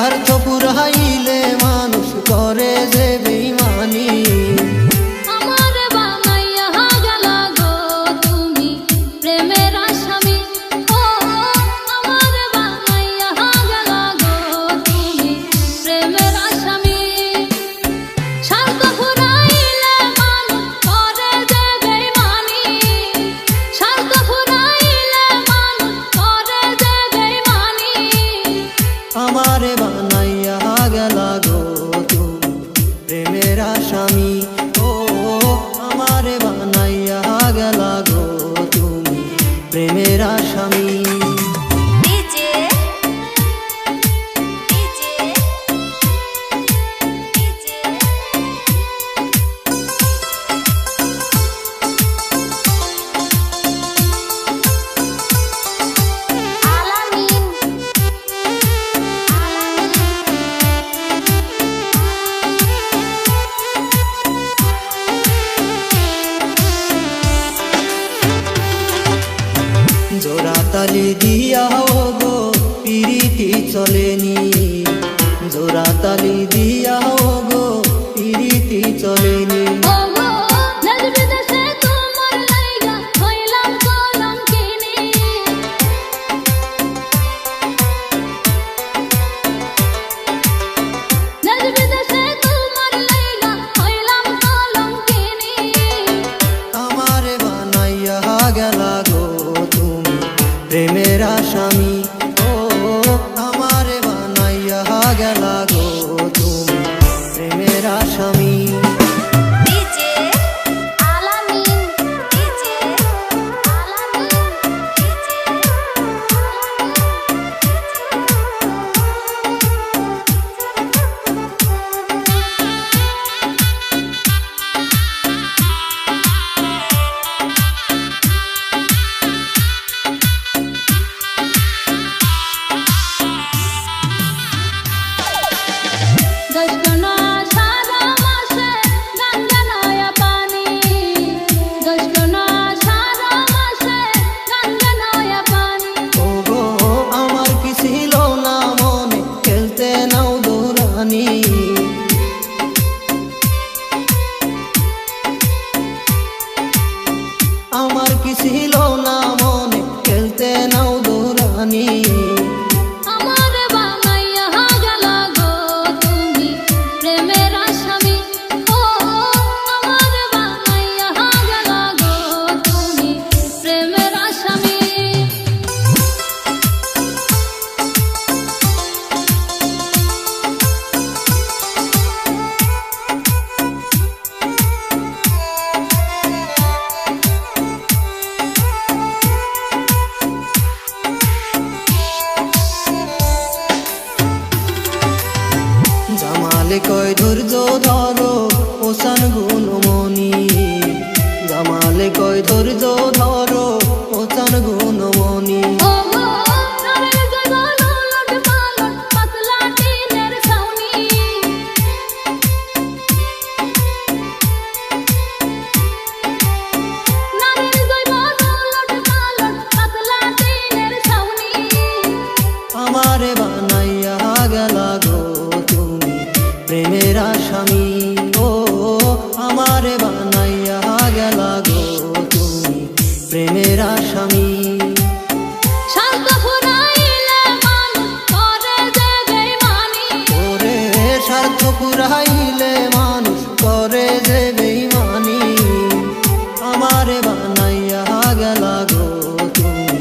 স্বার্থ পুরাইলে মানুষ করে যে বেঈমানি। আমার বানাইয়া গেলা গো তুমি প্রেমের আসামি। ও আমার বানাইয়া গেলা গো তুমি প্রেমের আসামি। স্বার্থ পুরাইলে মানুষ করে যে বেঈমানি। স্বার্থ পুরাইলে মানুষ করে যে বেঈমানি। আমারে বানাইয়া গেলা গো তুমি প্রেমের আসামি। ও আমারে বানাইয়া গেলা গো তুমি প্রেমের আসামি। জোড়া তালি দিয়া গো পিরিতি চলেনি। জোড়া তালি দিয়া গো পিরিতি চলেনি। আমারে বানাইয়া গেলা গো তুমি প্রেমের আসামি। ও আমারে বানাইয়া গেলা গো তুমি প্রেমের আসামি। আমার কি ছিল না মনে খেলতে নাও দৌড়ানি। আমার বানাইয়া গেলা গো তুমি প্রেমের আসামি। ও আমার বানাইয়া গেলা গো তুমি প্রেমের আসামি। জামালে কয় ধৈর্য ধরো ওসান গুণমণি। জামালে কয় ধৈর্য ধরো ওসান গুণমণি। আমারে বানাইয়া গেলা গো তুমি প্রেমের আসামি। ও আমারে বানাইয়া গেলা গো তুমি প্রেমের আসামি। স্বার্থ পুরাইলে মানুষ করে যে বেঈমানি। ওরে স্বার্থ পুরাইলে মানুষ করে যে বেঈমানি। আমারে বানাইয়া গেলা গো তুমি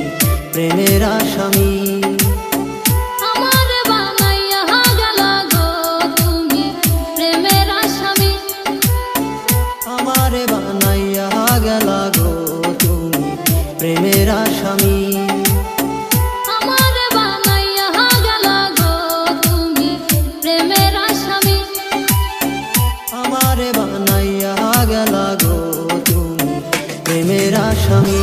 প্রেমের আসামি। আমার বানাইয়া গেলা গো তুমি প্রেমের আসামি। আমারে বানাইয়া গেলা গো তুমি প্রেমের আসামি। আমার বানাইয়া গেলা গো তুমি প্রেমের আসামি। আমারে বানাইয়া গেলা গো তুমি প্রেমের আসামি।